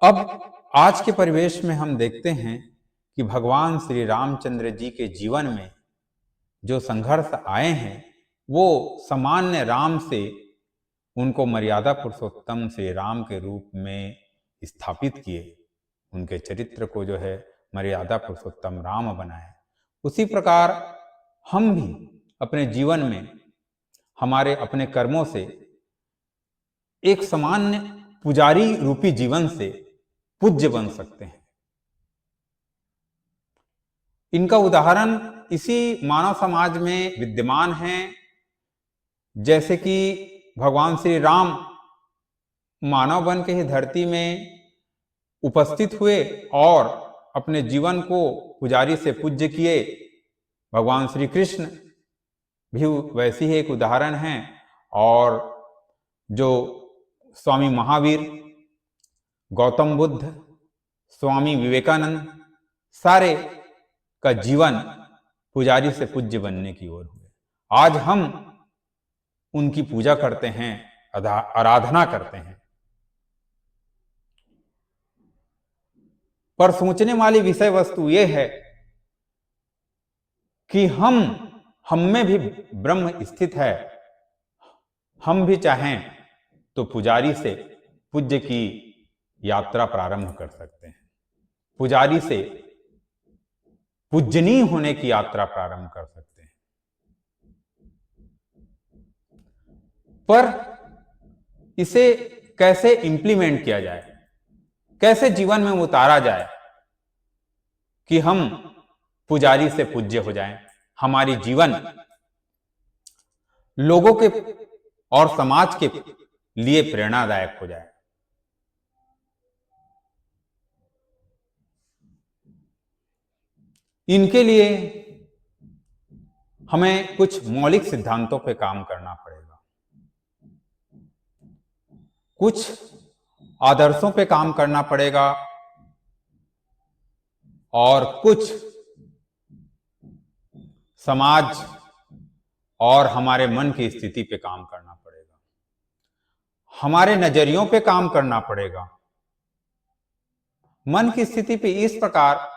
अब आज के परिवेश में हम देखते हैं कि भगवान श्री रामचंद्र जी के जीवन में जो संघर्ष आए हैं वो सामान्य राम से उनको मर्यादा पुरुषोत्तम श्री राम के रूप में स्थापित किए, उनके चरित्र को जो है मर्यादा पुरुषोत्तम राम बनाए। उसी प्रकार हम भी अपने जीवन में हमारे अपने कर्मों से एक सामान्य पुजारी रूपी जीवन से पूज्य बन सकते हैं। इनका उदाहरण इसी मानव समाज में विद्यमान है। जैसे कि भगवान श्री राम मानव बन के ही धरती में उपस्थित हुए और अपने जीवन को पुजारी से पूज्य किए। भगवान श्री कृष्ण भी वैसी ही एक उदाहरण है। और जो स्वामी महावीर, गौतम बुद्ध, स्वामी विवेकानंद, सारे का जीवन पुजारी से पूज्य बनने की ओर हुए। आज हम उनकी पूजा करते हैं, आराधना करते हैं। पर सोचने वाली विषय वस्तु यह है कि हम में भी ब्रह्म स्थित है। हम भी चाहें तो पुजारी से पूज्य की यात्रा प्रारंभ कर सकते हैं, पुजारी से पूजनीय होने की यात्रा प्रारंभ कर सकते हैं। पर इसे कैसे इंप्लीमेंट किया जाए, कैसे जीवन में उतारा जाए कि हम पुजारी से पूज्य हो जाएं, हमारी जीवन लोगों के और समाज के लिए प्रेरणादायक हो जाए। इनके लिए हमें कुछ मौलिक सिद्धांतों पे काम करना पड़ेगा, कुछ आदर्शों पे काम करना पड़ेगा और कुछ समाज और हमारे मन की स्थिति पे काम करना पड़ेगा, हमारे नजरियों पे काम करना पड़ेगा। मन की स्थिति पे इस प्रकार,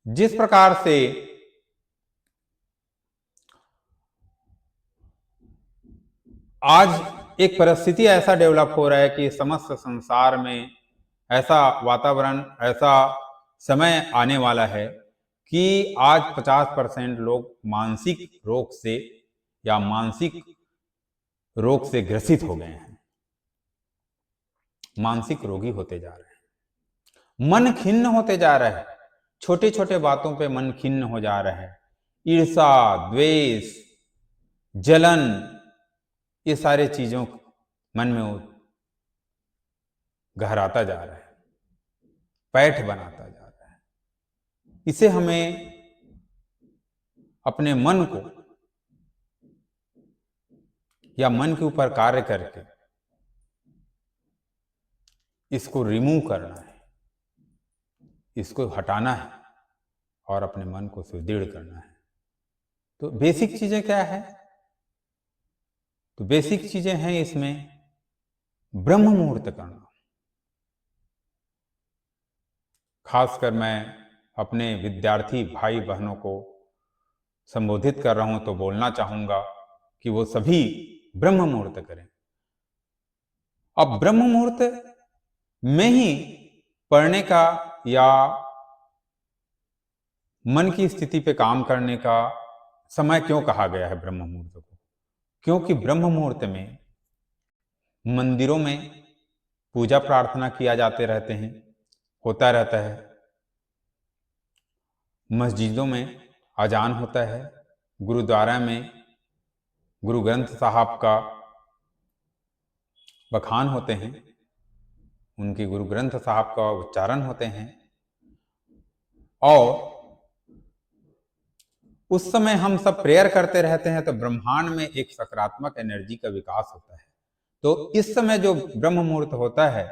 जिस प्रकार से आज एक परिस्थिति ऐसा डेवलप हो रहा है कि समस्त संसार में ऐसा वातावरण, ऐसा समय आने वाला है कि आज 50% लोग मानसिक रोग से या मानसिक रोग से ग्रसित हो गए हैं, मानसिक रोगी होते जा रहे हैं, मन खिन्न होते जा रहा है, छोटे छोटे बातों पे मन खिन्न हो जा रहा है। ईर्षा, द्वेष, जलन, ये सारे चीजों मन में गहराता जा रहा है, पैठ बनाता जा रहा है। इसे हमें अपने मन को या मन के ऊपर कार्य करके इसको रिमूव करना है, इसको हटाना है और अपने मन को सुदृढ़ करना है। तो बेसिक चीजें क्या है? तो बेसिक चीजें हैं इसमें ब्रह्म मुहूर्त करना। खासकर मैं अपने विद्यार्थी भाई बहनों को संबोधित कर रहा हूं तो बोलना चाहूंगा कि वो सभी ब्रह्म मुहूर्त करें। अब ब्रह्म मुहूर्त में ही पढ़ने का या मन की स्थिति पे काम करने का समय क्यों कहा गया है ब्रह्म मुहूर्त को? क्योंकि ब्रह्म मुहूर्त में मंदिरों में पूजा प्रार्थना किया जाते रहते हैं, होता रहता है, मस्जिदों में अजान होता है, गुरुद्वारा में गुरु ग्रंथ साहब का बखान होते हैं, उनके गुरु ग्रंथ साहब का उच्चारण होते हैं। और उस समय हम सब प्रेयर करते रहते हैं तो ब्रह्मांड में एक सकारात्मक एनर्जी का विकास होता है। तो इस समय जो ब्रह्म मुहूर्त होता है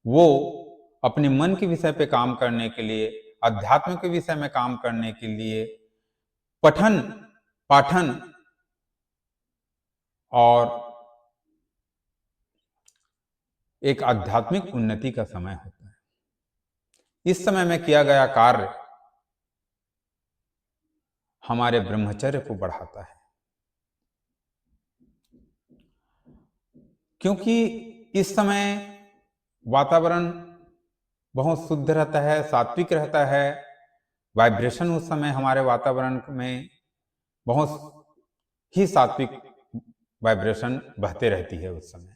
वो अपने मन के विषय पे काम करने के लिए, अध्यात्म के विषय में काम करने के लिए पठन पाठन और एक आध्यात्मिक उन्नति का समय होता है। इस समय में किया गया कार्य हमारे ब्रह्मचर्य को बढ़ाता है, क्योंकि इस समय वातावरण बहुत शुद्ध रहता है, सात्विक रहता है। वाइब्रेशन उस समय हमारे वातावरण में बहुत ही सात्विक वाइब्रेशन बहते रहती है उस समय।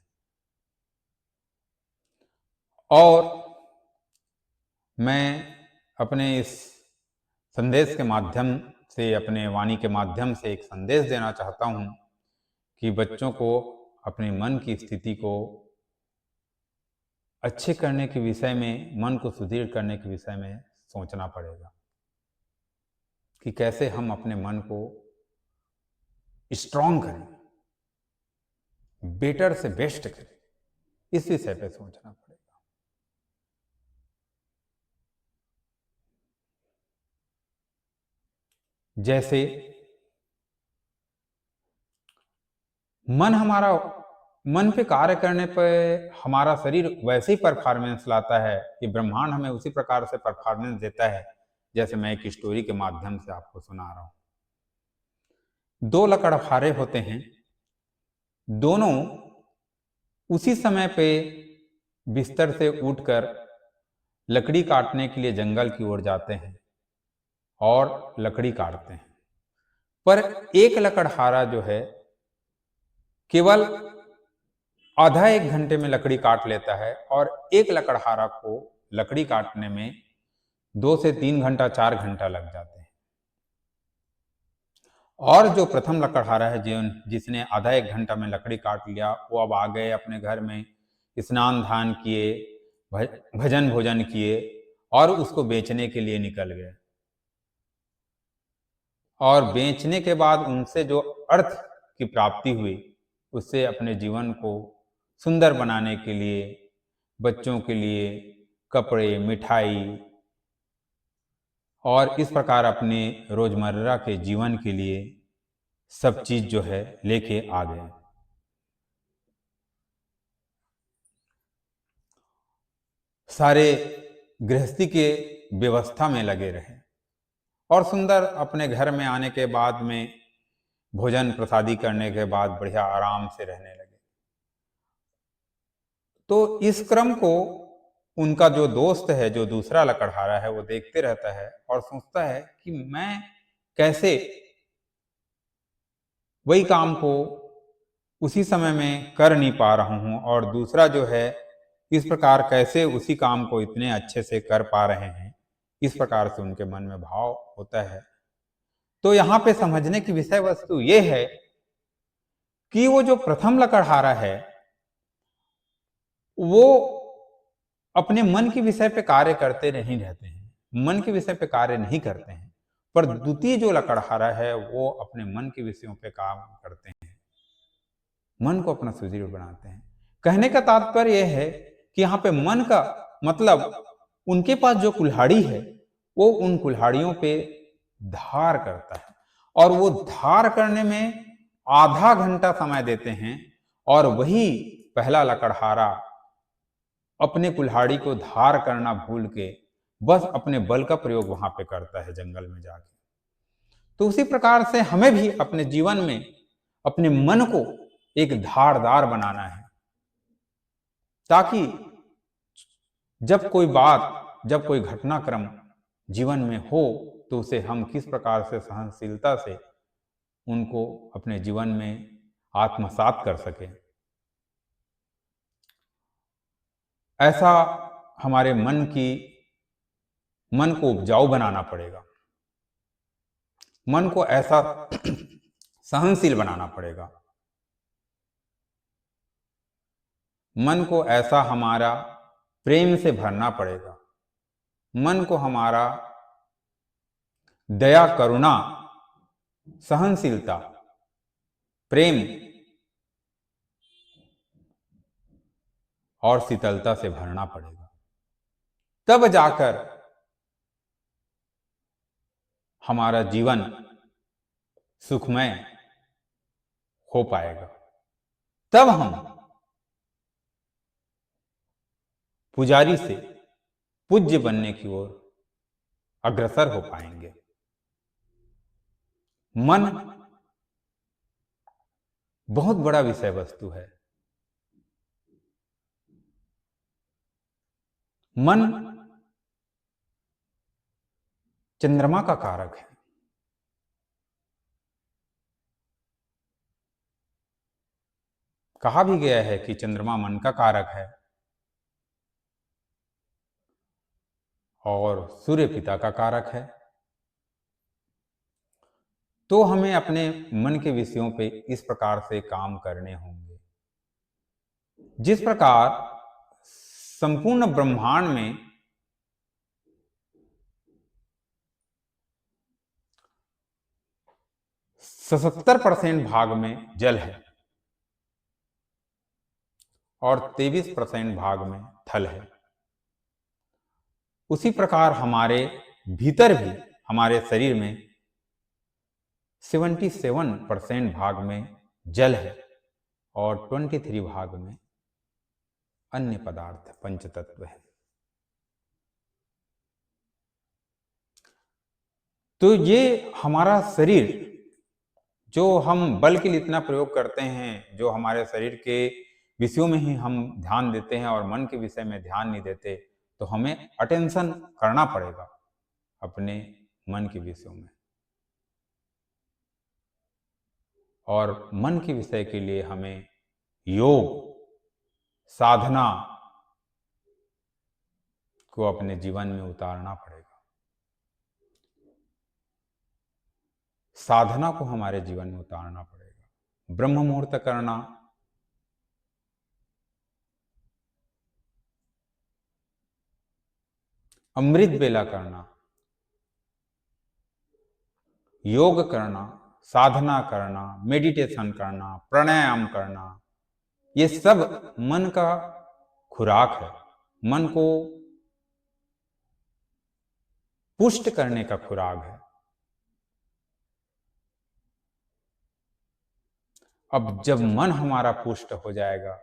और मैं अपने इस संदेश के माध्यम से, अपने वाणी के माध्यम से एक संदेश देना चाहता हूँ कि बच्चों को अपने मन की स्थिति को अच्छे करने के विषय में, मन को सुदृढ़ करने के विषय में सोचना पड़ेगा कि कैसे हम अपने मन को स्ट्रांग करें, बेटर से बेस्ट करें। इस विषय पे सोचना पड़ेगा। जैसे मन पे कार्य करने पे हमारा शरीर वैसे ही परफॉर्मेंस लाता है कि ब्रह्मांड हमें उसी प्रकार से परफॉर्मेंस देता है, जैसे मैं एक स्टोरी के माध्यम से आपको सुना रहा हूं। दो लकड़हारे होते हैं, दोनों उसी समय पे बिस्तर से उठकर लकड़ी काटने के लिए जंगल की ओर जाते हैं और लकड़ी काटते हैं। पर एक लकड़हारा जो है केवल आधा एक घंटे में लकड़ी काट लेता है, और एक लकड़हारा को लकड़ी काटने में 2 से 3 घंटा, 4 घंटा लग जाते हैं। और जो प्रथम लकड़हारा है, जिसने आधा एक घंटा में लकड़ी काट लिया, वो अब आ गए अपने घर में, स्नान ध्यान किए, भजन भोजन किए और उसको बेचने के लिए निकल गए। और बेचने के बाद उनसे जो अर्थ की प्राप्ति हुई, उससे अपने जीवन को सुंदर बनाने के लिए, बच्चों के लिए कपड़े, मिठाई और इस प्रकार अपने रोजमर्रा के जीवन के लिए सब चीज जो है लेके आ गए। सारे गृहस्थी के व्यवस्था में लगे रहे और सुंदर अपने घर में आने के बाद में भोजन प्रसादी करने के बाद बढ़िया आराम से रहने लगे। तो इस क्रम को उनका जो दोस्त है, जो दूसरा लकड़हारा है, वो देखते रहता है और सोचता है कि मैं कैसे वही काम को उसी समय में कर नहीं पा रहा हूं, और दूसरा जो है इस प्रकार कैसे उसी काम को इतने अच्छे से कर पा रहे हैं, इस प्रकार से उनके मन में भाव होता है। तो यहाँ पे समझने की विषय वस्तु ये है कि वो जो प्रथम लकड़हारा है, वो अपने मन के विषय पे कार्य करते नहीं रहते हैं, मन के विषय पे कार्य नहीं करते हैं। पर द्वितीय जो लकड़हारा है, वो अपने मन के विषयों पे काम करते हैं, मन को अपना सुदृढ़ बनाते हैं। कहने का तात्पर्य यह है कि यहाँ पे मन का मतलब, उनके पास जो कुल्हाड़ी है, वो उन कुल्हाड़ियों पे धार करता है, और वो धार करने में आधा घंटा समय देते हैं। और वही पहला लकड़हारा अपने कुल्हाड़ी को धार करना भूल के बस अपने बल का प्रयोग वहां पे करता है जंगल में जाके। तो उसी प्रकार से हमें भी अपने जीवन में अपने मन को एक धारदार बनाना है, ताकि जब कोई बात, जब कोई घटनाक्रम जीवन में हो, तो उसे हम किस प्रकार से सहनशीलता से उनको अपने जीवन में आत्मसात कर सकें। ऐसा हमारे मन को उपजाऊ बनाना पड़ेगा, मन को ऐसा सहनशील बनाना पड़ेगा, मन को ऐसा हमारा प्रेम से भरना पड़ेगा, मन को हमारा दया, करुणा, सहनशीलता, प्रेम और शीतलता से भरना पड़ेगा। तब जाकर हमारा जीवन सुखमय हो पाएगा। तब हम पुजारी से पूज्य बनने की ओर अग्रसर हो पाएंगे। मन बहुत बड़ा विषय वस्तु है। मन चंद्रमा का कारक है। कहा भी गया है कि चंद्रमा मन का कारक है और सूर्य पिता का कारक है। तो हमें अपने मन के विषयों पे इस प्रकार से काम करने होंगे। जिस प्रकार संपूर्ण ब्रह्मांड में 77% भाग में जल है और 23% भाग में थल है, उसी प्रकार हमारे भीतर भी, हमारे शरीर में 77% भाग में जल है और 23 भाग में अन्य पदार्थ पंचतत्व है। तो ये हमारा शरीर जो हम बल के लिए इतना प्रयोग करते हैं, जो हमारे शरीर के विषयों में ही हम ध्यान देते हैं और मन के विषय में ध्यान नहीं देते, तो हमें अटेंशन करना पड़ेगा अपने मन के विषयों में। और मन के विषय के लिए हमें योग, साधना को अपने जीवन में उतारना पड़ेगा। साधना को हमारे जीवन में उतारना पड़ेगा। ब्रह्म मुहूर्त करना, अमृत बेला करना, योग करना, साधना करना, मेडिटेशन करना, प्राणायाम करना, ये सब मन का खुराक है। मन को पुष्ट करने का खुराक है। अब जब मन हमारा पुष्ट हो जाएगा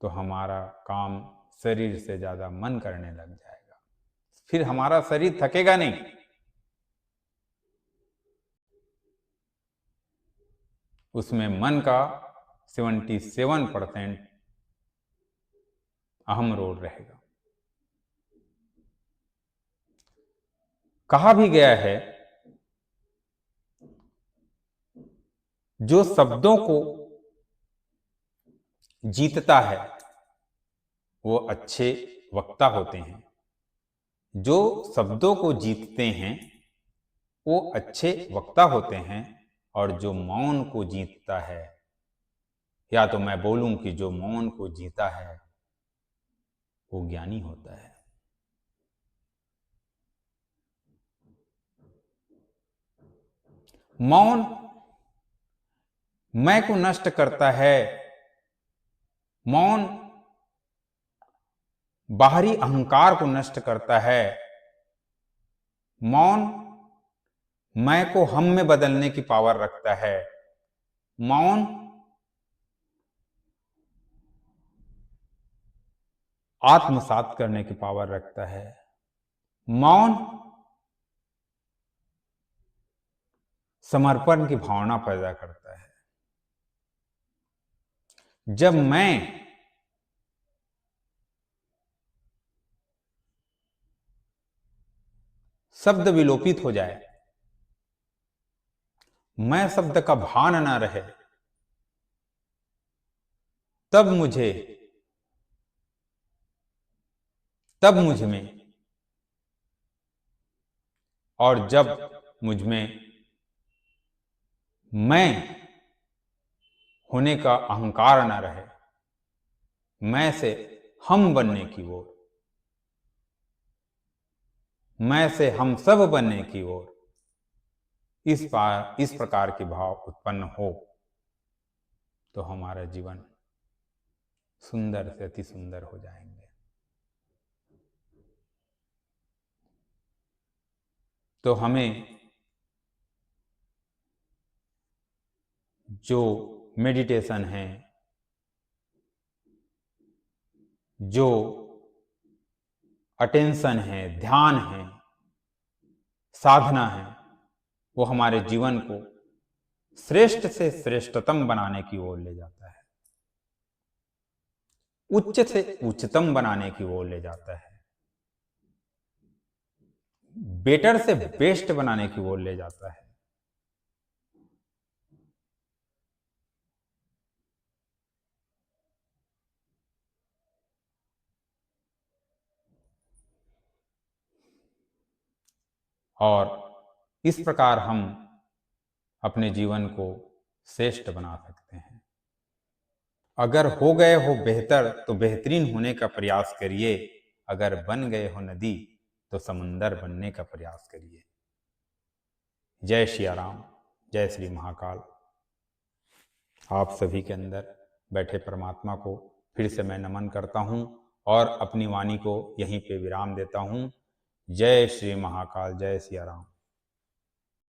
तो हमारा काम शरीर से ज्यादा मन करने लग जाएगा। फिर हमारा शरीर थकेगा नहीं। उसमें मन का 77% अहम रोल रहेगा। कहा भी गया है, जो शब्दों को जीतता है वो अच्छे वक्ता होते हैं। जो शब्दों को जीतते हैं वो अच्छे वक्ता होते हैं। और जो मौन को जीतता है, या तो मैं बोलूं कि जो मौन को जीता है वो ज्ञानी होता है। मौन मैं को नष्ट करता है। मौन बाहरी अहंकार को नष्ट करता है। मौन मैं को हम में बदलने की पावर रखता है। मौन आत्मसात करने की पावर रखता है। मौन समर्पण की भावना पैदा करता है। जब मैं शब्द विलोपित हो जाए, मैं शब्द का भान ना रहे, तब मुझ में, और जब मुझ में मैं होने का अहंकार ना रहे, मैं से हम बनने की ओर, मैं से हम सब बनने की ओर इस प्रकार के भाव उत्पन्न हो तो हमारा जीवन सुंदर से अति सुंदर हो जाएंगे। तो हमें जो मेडिटेशन है, जो अटेंशन है, ध्यान है, साधना है, वो हमारे जीवन को श्रेष्ठ से श्रेष्ठतम बनाने की ओर ले जाता है, उच्च से उच्चतम बनाने की ओर ले जाता है, बेटर से बेस्ट बनाने की ओर ले जाता है। और इस प्रकार हम अपने जीवन को श्रेष्ठ बना सकते हैं। अगर हो गए हो बेहतर तो बेहतरीन होने का प्रयास करिए, अगर बन गए हो नदी तो समंदर बनने का प्रयास करिए। जय सिया राम, जय श्री महाकाल। आप सभी के अंदर बैठे परमात्मा को फिर से मैं नमन करता हूँ और अपनी वाणी को यहीं पे विराम देता हूँ। जय श्री महाकाल, जय सिया राम।